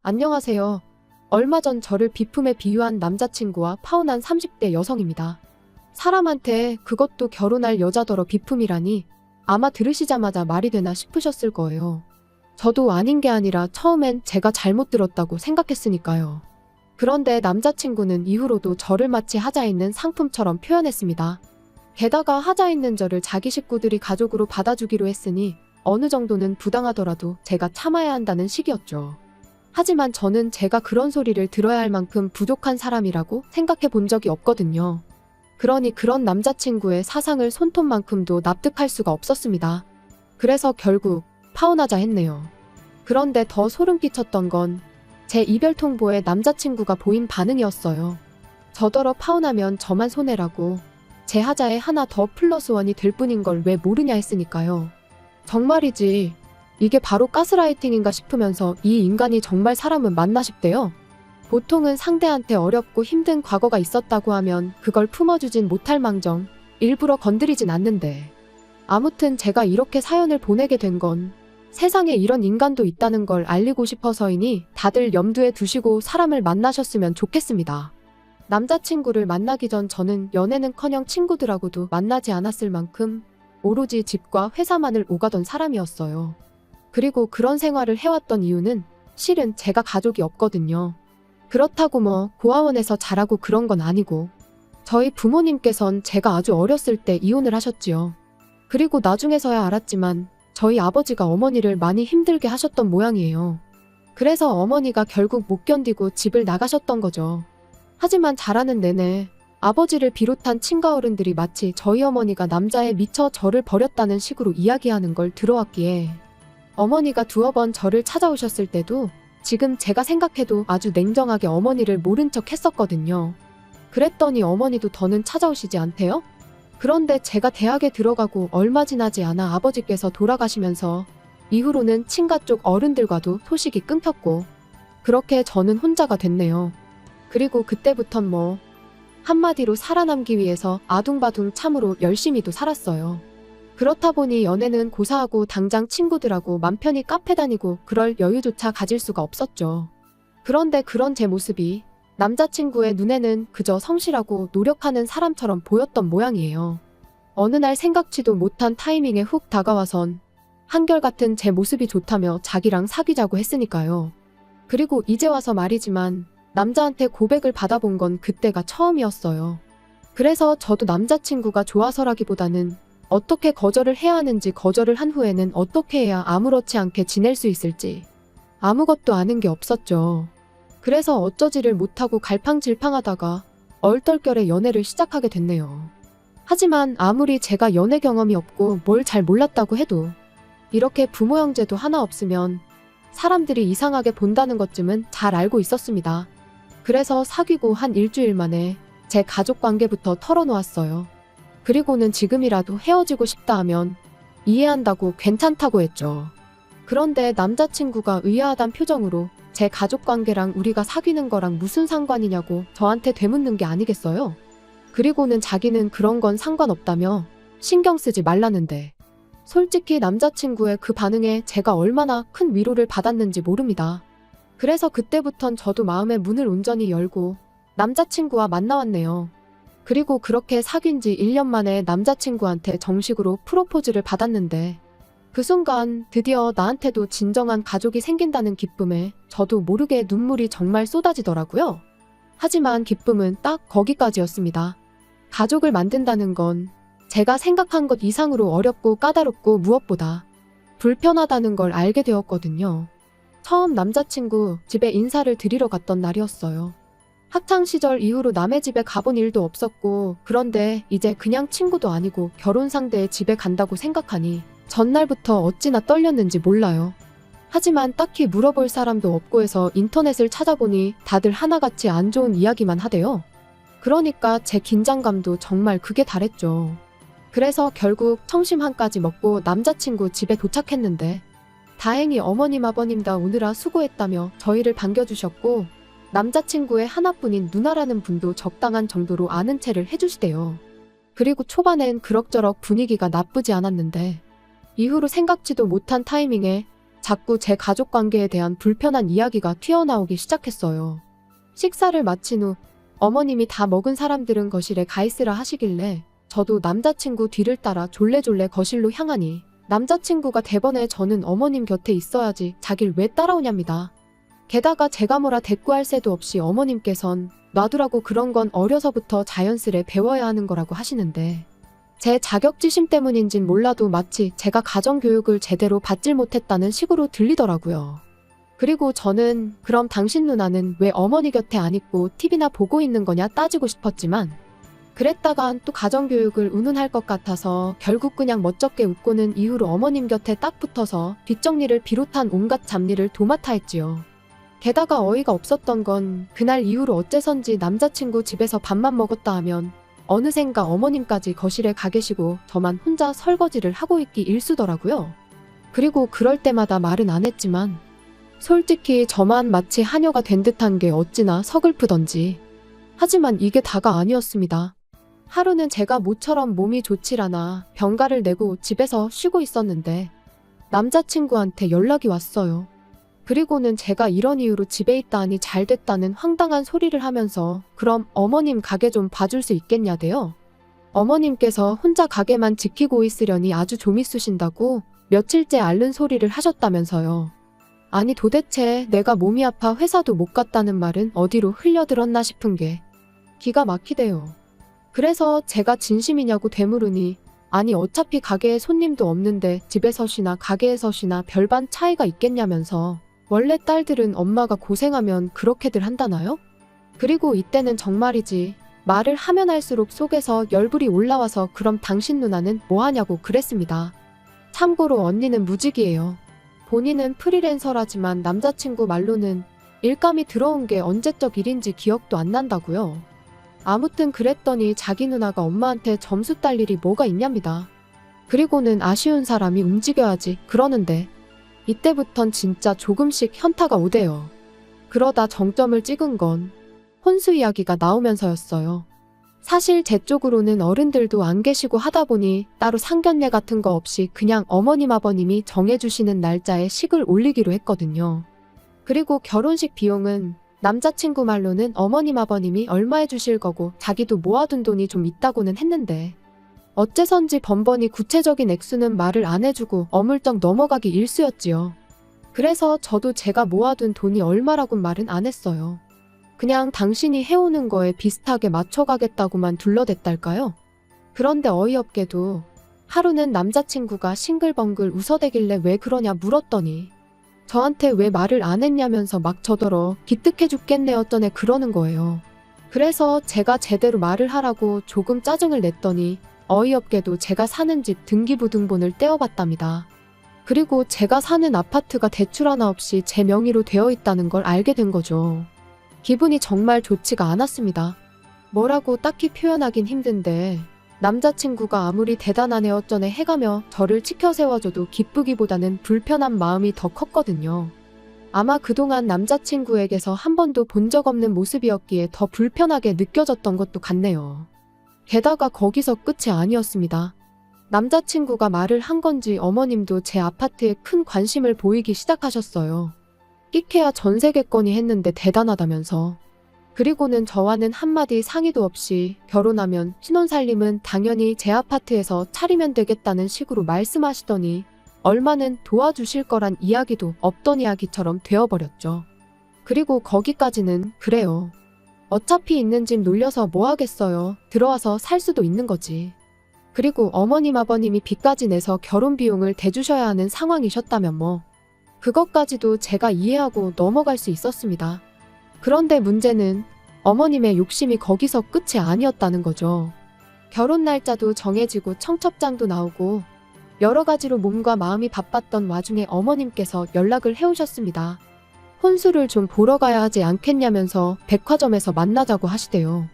안녕하세요. 얼마 전 저를 비품에 비유한 남자친구와 파혼한 30대 여성입니다. 사람한테 그것도 결혼할 여자더러 비품이라니 아마 들으시자마자 말이 되나 싶으셨을 거예요. 저도 아닌 게 아니라 처음엔 제가 잘못 들었다고 생각했으니까요. 그런데 남자친구는 이후로도 저를 마치 하자 있는 상품처럼 표현했습니다. 게다가 하자 있는 저를 자기 식구들이 가족으로 받아주기로 했으니 어느 정도는 부당하더라도 제가 참아야 한다는 식이었죠. 하지만 저는 제가 그런 소리를 들어야 할 만큼 부족한 사람이라고 생각해 본 적이 없거든요. 그러니 그런 남자친구의 사상을 손톱만큼도 납득할 수가 없었습니다. 그래서 결국 파혼하자 했네요. 그런데 더 소름 끼쳤던 건 제 이별 통보에 남자친구가 보인 반응이었어요. 저더러 파혼하면 저만 손해라고 제 하자에 하나 더 플러스 원이 될 뿐인 걸 왜 모르냐 했으니까요. 정말이지 이게 바로 가스라이팅인가 싶으면서 이 인간이 정말 사람은 맞나 싶대요. 보통은 상대한테 어렵고 힘든 과거가 있었다고 하면 그걸 품어주진 못할 망정 일부러 건드리진 않는데, 아무튼 제가 이렇게 사연을 보내게 된 건 세상에 이런 인간도 있다는 걸 알리고 싶어서이니 다들 염두에 두시고 사람을 만나셨으면 좋겠습니다. 남자친구를 만나기 전 저는 연애는커녕 친구들하고도 만나지 않았을 만큼 오로지 집과 회사만을 오가던 사람이었어요. 그리고 그런 생활을 해왔던 이유는 실은 제가 가족이 없거든요. 그렇다고 뭐 고아원에서 자라고 그런 건 아니고, 저희 부모님께선 제가 아주 어렸을 때 이혼을 하셨지요. 그리고 나중에서야 알았지만 저희 아버지가 어머니를 많이 힘들게 하셨던 모양이에요. 그래서 어머니가 결국 못 견디고 집을 나가셨던 거죠. 하지만 자라는 내내 아버지를 비롯한 친가 어른들이 마치 저희 어머니가 남자에 미쳐 저를 버렸다는 식으로 이야기하는 걸 들어왔기에 어머니가 두어 번 저를 찾아오셨을 때도 지금 제가 생각해도 아주 냉정하게 어머니를 모른 척 했었거든요. 그랬더니 어머니도 더는 찾아오시지 않대요? 그런데 제가 대학에 들어가고 얼마 지나지 않아 아버지께서 돌아가시면서 이후로는 친가 쪽 어른들과도 소식이 끊겼고, 그렇게 저는 혼자가 됐네요. 그리고 그때부턴 뭐 한마디로 살아남기 위해서 아둥바둥 참으로 열심히도 살았어요. 그렇다 보니 연애는 고사하고 당장 친구들하고 맘 편히 카페 다니고 그럴 여유조차 가질 수가 없었죠. 그런데 그런 제 모습이 남자친구의 눈에는 그저 성실하고 노력하는 사람처럼 보였던 모양이에요. 어느 날 생각지도 못한 타이밍에 훅 다가와선 한결같은 제 모습이 좋다며 자기랑 사귀자고 했으니까요. 그리고 이제 와서 말이지만 남자한테 고백을 받아본 건 그때가 처음이었어요. 그래서 저도 남자친구가 좋아서라기보다는 어떻게 거절을 해야 하는지, 거절을 한 후에는 어떻게 해야 아무렇지 않게 지낼 수 있을지 아무것도 아는 게 없었죠. 그래서 어쩌지를 못하고 갈팡질팡하다가 얼떨결에 연애를 시작하게 됐네요. 하지만 아무리 제가 연애 경험이 없고 뭘 잘 몰랐다고 해도 이렇게 부모 형제도 하나 없으면 사람들이 이상하게 본다는 것쯤은 잘 알고 있었습니다. 그래서 사귀고 한 일주일 만에 제 가족 관계부터 털어놓았어요. 그리고는 지금이라도 헤어지고 싶다 하면 이해한다고 괜찮다고 했죠. 그런데 남자친구가 의아하단 표정으로 제 가족관계랑 우리가 사귀는 거랑 무슨 상관이냐고 저한테 되묻는 게 아니겠어요? 그리고는 자기는 그런 건 상관없다며 신경 쓰지 말라는데, 솔직히 남자친구의 그 반응에 제가 얼마나 큰 위로를 받았는지 모릅니다. 그래서 그때부턴 저도 마음의 문을 온전히 열고 남자친구와 만나왔네요. 그리고 그렇게 사귄 지 1년 만에 남자친구한테 정식으로 프로포즈를 받았는데, 그 순간 드디어 나한테도 진정한 가족이 생긴다는 기쁨에 저도 모르게 눈물이 정말 쏟아지더라고요. 하지만 기쁨은 딱 거기까지였습니다. 가족을 만든다는 건 제가 생각한 것 이상으로 어렵고 까다롭고 무엇보다 불편하다는 걸 알게 되었거든요. 처음 남자친구 집에 인사를 드리러 갔던 날이었어요. 학창시절 이후로 남의 집에 가본 일도 없었고, 그런데 이제 그냥 친구도 아니고 결혼 상대의 집에 간다고 생각하니 전날부터 어찌나 떨렸는지 몰라요. 하지만 딱히 물어볼 사람도 없고 해서 인터넷을 찾아보니 다들 하나같이 안 좋은 이야기만 하대요. 그러니까 제 긴장감도 정말 극에 달했죠. 그래서 결국 청심환까지 먹고 남자친구 집에 도착했는데, 다행히 어머님 아버님 다 오느라 수고했다며 저희를 반겨주셨고, 남자친구의 하나뿐인 누나라는 분도 적당한 정도로 아는 체를 해주시대요. 그리고 초반엔 그럭저럭 분위기가 나쁘지 않았는데 이후로 생각지도 못한 타이밍에 자꾸 제 가족 관계에 대한 불편한 이야기가 튀어나오기 시작했어요. 식사를 마친 후 어머님이 다 먹은 사람들은 거실에 가 있으라 하시길래 저도 남자친구 뒤를 따라 졸래졸래 거실로 향하니 남자친구가 대번에 저는 어머님 곁에 있어야지 자길 왜 따라오냐입니다. 게다가 제가 뭐라 대꾸할 새도 없이 어머님께선 놔두라고 그런 건 어려서부터 자연스레 배워야 하는 거라고 하시는데 제 자격지심 때문인진 몰라도 마치 제가 가정교육을 제대로 받질 못했다는 식으로 들리더라고요. 그리고 저는 그럼 당신 누나는 왜 어머니 곁에 안 있고 TV나 보고 있는 거냐 따지고 싶었지만 그랬다간 또 가정교육을 운운할 것 같아서 결국 그냥 멋쩍게 웃고는 이후로 어머님 곁에 딱 붙어서 뒷정리를 비롯한 온갖 잡일을 도맡아 했지요. 게다가 어이가 없었던 건 그날 이후로 어째선지 남자친구 집에서 밥만 먹었다 하면 어느샌가 어머님까지 거실에 가 계시고 저만 혼자 설거지를 하고 있기 일쑤더라고요. 그리고 그럴 때마다 말은 안 했지만 솔직히 저만 마치 하녀가 된 듯한 게 어찌나 서글프던지. 하지만 이게 다가 아니었습니다. 하루는 제가 모처럼 몸이 좋질 않아 병가를 내고 집에서 쉬고 있었는데 남자친구한테 연락이 왔어요. 그리고는 제가 이런 이유로 집에 있다 하니 잘 됐다는 황당한 소리를 하면서 그럼 어머님 가게 좀 봐줄 수 있겠냐대요. 어머님께서 혼자 가게만 지키고 있으려니 아주 좀 있으신다고 며칠째 앓는 소리를 하셨다면서요. 아니 도대체 내가 몸이 아파 회사도 못 갔다는 말은 어디로 흘려들었나 싶은 게 기가 막히대요. 그래서 제가 진심이냐고 되물으니 아니 어차피 가게에 손님도 없는데 집에서 쉬나 가게에서 쉬나 별반 차이가 있겠냐면서 원래 딸들은 엄마가 고생하면 그렇게들 한다나요? 그리고 이때는 정말이지 말을 하면 할수록 속에서 열불이 올라와서 그럼 당신 누나는 뭐하냐고 그랬습니다. 참고로 언니는 무직이에요. 본인은 프리랜서라지만 남자친구 말로는 일감이 들어온 게 언제적 일인지 기억도 안 난다고요. 아무튼 그랬더니 자기 누나가 엄마한테 점수 딸 일이 뭐가 있냐입니다. 그리고는 아쉬운 사람이 움직여야지 그러는데 이때부턴 진짜 조금씩 현타가 오대요. 그러다 정점을 찍은 건 혼수 이야기가 나오면서였어요. 사실 제 쪽으로는 어른들도 안 계시고 하다 보니 따로 상견례 같은 거 없이 그냥 어머님 아버님이 정해주시는 날짜에 식을 올리기로 했거든요. 그리고 결혼식 비용은 남자친구 말로는 어머님 아버님이 얼마 해주실 거고 자기도 모아둔 돈이 좀 있다고는 했는데 어째선지 번번이 구체적인 액수는 말을 안 해주고 어물쩍 넘어가기 일쑤였지요. 그래서 저도 제가 모아둔 돈이 얼마라곤 말은 안 했어요. 그냥 당신이 해오는 거에 비슷하게 맞춰가겠다고만 둘러댔달까요? 그런데 어이없게도 하루는 남자친구가 싱글벙글 웃어대길래 왜 그러냐 물었더니 저한테 왜 말을 안 했냐면서 막 저더러 기특해 죽겠네 어쩌네 그러는 거예요. 그래서 제가 제대로 말을 하라고 조금 짜증을 냈더니 어이없게도 제가 사는 집 등기부등본을 떼어봤답니다. 그리고 제가 사는 아파트가 대출 하나 없이 제 명의로 되어 있다는 걸 알게 된 거죠. 기분이 정말 좋지가 않았습니다. 뭐라고 딱히 표현하긴 힘든데 남자친구가 아무리 대단한 애 어쩌네 해가며 저를 치켜 세워줘도 기쁘기보다는 불편한 마음이 더 컸거든요. 아마 그동안 남자친구에게서 한 번도 본 적 없는 모습이었기에 더 불편하게 느껴졌던 것도 같네요. 게다가 거기서 끝이 아니었습니다. 남자친구가 말을 한 건지 어머님도 제 아파트에 큰 관심을 보이기 시작하셨어요. 끼케야 전세계권이 했는데 대단하다면서. 그리고는 저와는 한마디 상의도 없이 결혼하면 신혼살림은 당연히 제 아파트에서 차리면 되겠다는 식으로 말씀하시더니 얼마는 도와주실 거란 이야기도 없던 이야기처럼 되어버렸죠. 그리고 거기까지는 그래요. 어차피 있는 집 놀려서 뭐 하겠어요. 들어와서 살 수도 있는 거지. 그리고 어머님 아버님이 빚까지 내서 결혼 비용을 대주셔야 하는 상황이셨다면 뭐 그것까지도 제가 이해하고 넘어갈 수 있었습니다. 그런데 문제는 어머님의 욕심이 거기서 끝이 아니었다는 거죠. 결혼 날짜도 정해지고 청첩장도 나오고 여러 가지로 몸과 마음이 바빴던 와중에 어머님께서 연락을 해오셨습니다. 혼수를 좀 보러 가야 하지 않겠냐면서 백화점에서 만나자고 하시대요.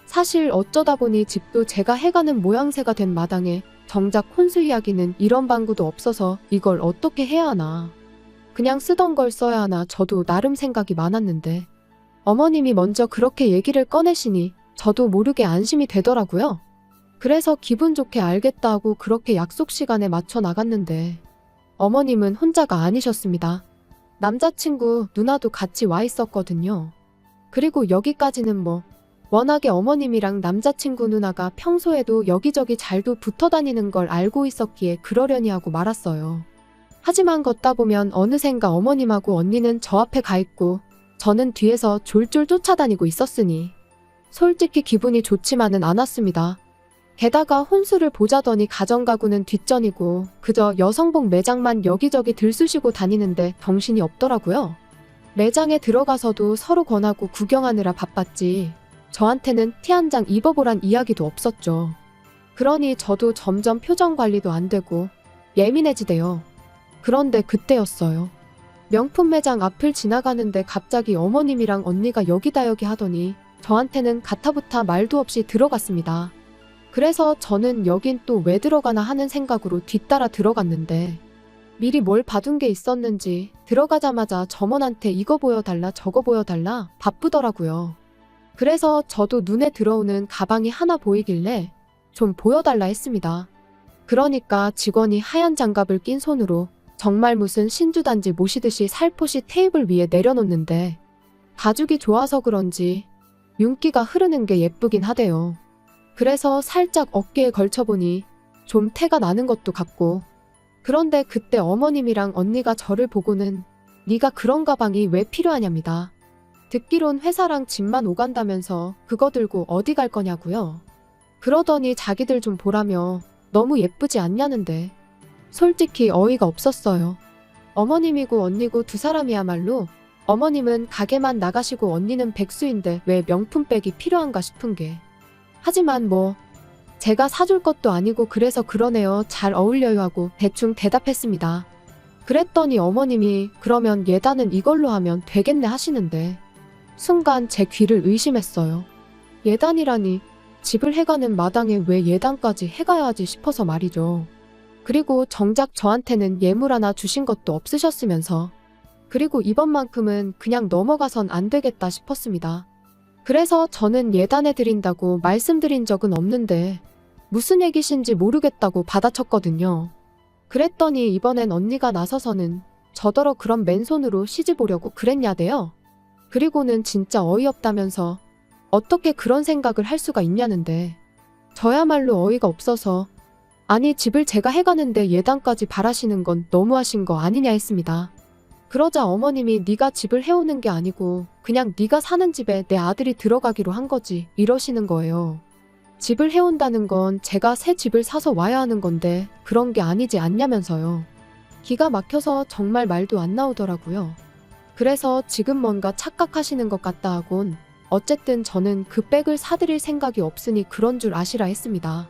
사실 어쩌다 보니 집도 제가 해가는 모양새가 된 마당에 정작 혼수 이야기는 이런 방구도 없어서 이걸 어떻게 해야 하나. 그냥 쓰던 걸 써야 하나 저도 나름 생각이 많았는데 어머님이 먼저 그렇게 얘기를 꺼내시니 저도 모르게 안심이 되더라고요. 그래서 기분 좋게 알겠다 하고 그렇게 약속 시간에 맞춰 나갔는데 어머님은 혼자가 아니셨습니다. 남자친구 누나도 같이 와 있었거든요. 그리고 여기까지는 뭐 워낙에 어머님이랑 남자친구 누나가 평소에도 여기저기 잘도 붙어 다니는 걸 알고 있었기에 그러려니 하고 말았어요. 하지만 걷다 보면 어느샌가 어머님하고 언니는 저 앞에 가 있고 저는 뒤에서 졸졸 쫓아다니고 있었으니 솔직히 기분이 좋지만은 않았습니다. 게다가 혼수를 보자더니 가정가구는 뒷전이고 그저 여성복 매장만 여기저기 들쑤시고 다니는데 정신이 없더라고요. 매장에 들어가서도 서로 권하고 구경하느라 바빴지 저한테는 티 한 장 입어보란 이야기도 없었죠. 그러니 저도 점점 표정 관리도 안 되고 예민해지대요. 그런데 그때였어요. 명품 매장 앞을 지나가는데 갑자기 어머님이랑 언니가 여기다 여기 하더니 저한테는 가타부타 말도 없이 들어갔습니다. 그래서 저는 여긴 또 왜 들어가나 하는 생각으로 뒤따라 들어갔는데 미리 뭘 봐둔 게 있었는지 들어가자마자 점원한테 이거 보여달라 저거 보여달라 바쁘더라고요. 그래서 저도 눈에 들어오는 가방이 하나 보이길래 좀 보여달라 했습니다. 그러니까 직원이 하얀 장갑을 낀 손으로 정말 무슨 신주단지 모시듯이 살포시 테이블 위에 내려놓는데 가죽이 좋아서 그런지 윤기가 흐르는 게 예쁘긴 하대요. 그래서 살짝 어깨에 걸쳐보니 좀 태가 나는 것도 같고 그런데 그때 어머님이랑 언니가 저를 보고는 네가 그런 가방이 왜 필요하냐입니다. 듣기론 회사랑 집만 오간다면서 그거 들고 어디 갈 거냐고요. 그러더니 자기들 좀 보라며 너무 예쁘지 않냐는데 솔직히 어이가 없었어요. 어머님이고 언니고 두 사람이야말로 어머님은 가게만 나가시고 언니는 백수인데 왜 명품백이 필요한가 싶은 게 하지만 뭐 제가 사줄 것도 아니고 그래서 그러네요. 잘 어울려요 하고 대충 대답했습니다. 그랬더니 어머님이 그러면 예단은 이걸로 하면 되겠네 하시는데 순간 제 귀를 의심했어요. 예단이라니 집을 해가는 마당에 왜 예단까지 해가야 하지 싶어서 말이죠. 그리고 정작 저한테는 예물 하나 주신 것도 없으셨으면서 그리고 이번만큼은 그냥 넘어가선 안 되겠다 싶었습니다. 그래서 저는 예단해 드린다고 말씀드린 적은 없는데 무슨 얘기신지 모르겠다고 받아쳤거든요. 그랬더니 이번엔 언니가 나서서는 저더러 그런 맨손으로 시집 오려고 그랬냐대요. 그리고는 진짜 어이없다면서 어떻게 그런 생각을 할 수가 있냐는데 저야말로 어이가 없어서 아니 집을 제가 해가는데 예단까지 바라시는 건 너무하신 거 아니냐 했습니다. 그러자 어머님이 네가 집을 해오는 게 아니고 그냥 네가 사는 집에 내 아들이 들어가기로 한 거지 이러시는 거예요. 집을 해온다는 건 제가 새 집을 사서 와야 하는 건데 그런 게 아니지 않냐면서요. 기가 막혀서 정말 말도 안 나오더라고요. 그래서 지금 뭔가 착각하시는 것 같다 하곤 어쨌든 저는 그 백을 사드릴 생각이 없으니 그런 줄 아시라 했습니다.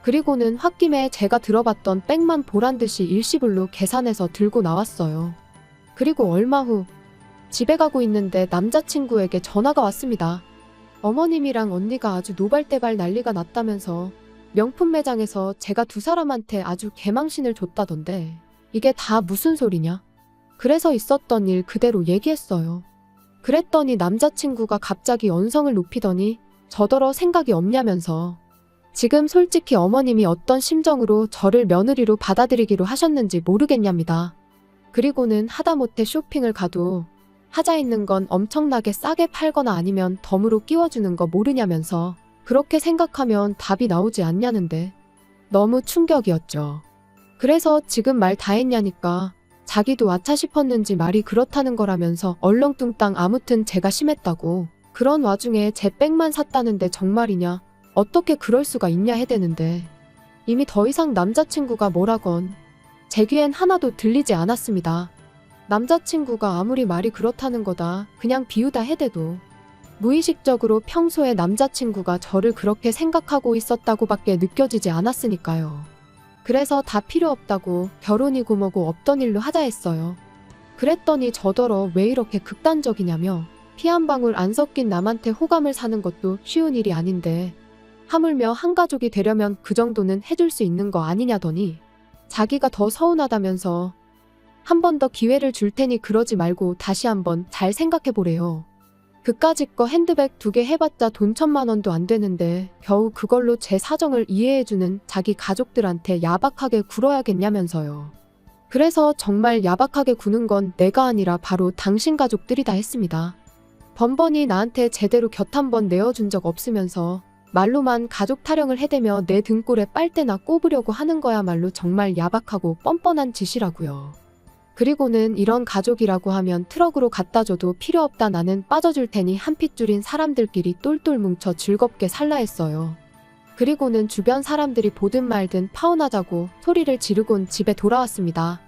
그리고는 홧김에 제가 들어봤던 백만 보란듯이 일시불로 계산해서 들고 나왔어요. 그리고 얼마 후 집에 가고 있는데 남자친구에게 전화가 왔습니다. 어머님이랑 언니가 아주 노발대발 난리가 났다면서 명품 매장에서 제가 두 사람한테 아주 개망신을 줬다던데 이게 다 무슨 소리냐? 그래서 있었던 일 그대로 얘기했어요. 그랬더니 남자친구가 갑자기 언성을 높이더니 저더러 생각이 없냐면서 지금 솔직히 어머님이 어떤 심정으로 저를 며느리로 받아들이기로 하셨는지 모르겠냐입니다. 그리고는 하다못해 쇼핑을 가도 하자 있는 건 엄청나게 싸게 팔거나 아니면 덤으로 끼워주는 거 모르냐면서 그렇게 생각하면 답이 나오지 않냐는데 너무 충격이었죠. 그래서 지금 말 다 했냐니까 자기도 아차 싶었는지 말이 그렇다는 거라면서 얼렁뚱땅 아무튼 제가 심했다고 그런 와중에 제 백만 샀다는데 정말이냐 어떻게 그럴 수가 있냐 해대는데 이미 더 이상 남자친구가 뭐라건 제 귀엔 하나도 들리지 않았습니다. 남자친구가 아무리 말이 그렇다는 거다 그냥 비우다 해대도 무의식적으로 평소에 남자친구가 저를 그렇게 생각하고 있었다고밖에 느껴지지 않았으니까요. 그래서 다 필요 없다고 결혼이고 뭐고 없던 일로 하자 했어요. 그랬더니 저더러 왜 이렇게 극단적이냐며 피 한 방울 안 섞인 남한테 호감을 사는 것도 쉬운 일이 아닌데 하물며 한 가족이 되려면 그 정도는 해줄 수 있는 거 아니냐더니 자기가 더 서운하다면서 한 번 더 기회를 줄 테니 그러지 말고 다시 한번 잘 생각해 보래요. 그까짓 거 핸드백 2개 해봤자 돈 1,000만 원도 안 되는데 겨우 그걸로 제 사정을 이해해주는 자기 가족들한테 야박하게 굴어야겠냐면서요. 그래서 정말 야박하게 구는 건 내가 아니라 바로 당신 가족들이다 했습니다. 번번이 나한테 제대로 곁 한 번 내어준 적 없으면서 말로만 가족 타령을 해대며 내 등골에 빨대나 꼽으려고 하는 거야말로 정말 야박하고 뻔뻔한 짓이라고요. 그리고는 이런 가족이라고 하면 트럭으로 갖다 줘도 필요 없다, 나는 빠져줄 테니 한 핏줄인 사람들끼리 똘똘 뭉쳐 즐겁게 살라 했어요. 그리고는 주변 사람들이 보든 말든 파혼하자고 소리를 지르곤 집에 돌아왔습니다.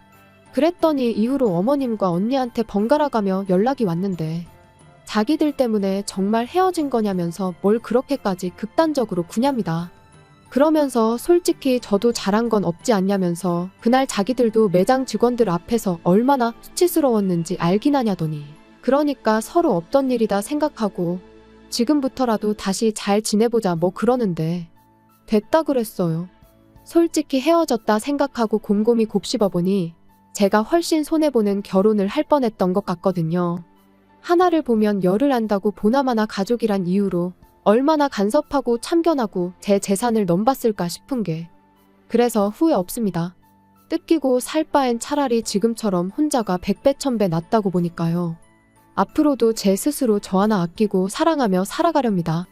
그랬더니 이후로 어머님과 언니한테 번갈아 가며 연락이 왔는데 자기들 때문에 정말 헤어진 거냐면서 뭘 그렇게까지 극단적으로 구냐입니다. 그러면서 솔직히 저도 잘한 건 없지 않냐면서 그날 자기들도 매장 직원들 앞에서 얼마나 수치스러웠는지 알긴 하냐더니 그러니까 서로 없던 일이다 생각하고 지금부터라도 다시 잘 지내보자 뭐 그러는데 됐다 그랬어요. 솔직히 헤어졌다 생각하고 곰곰이 곱씹어보니 제가 훨씬 손해보는 결혼을 할 뻔했던 것 같거든요. 하나를 보면 열을 안다고 보나마나 가족이란 이유로 얼마나 간섭하고 참견하고 제 재산을 넘봤을까 싶은 게 그래서 후회 없습니다. 뜯기고 살 바엔 차라리 지금처럼 혼자가 100배 1000배 낫다고 보니까요. 앞으로도 제 스스로 저 하나 아끼고 사랑하며 살아가렵니다.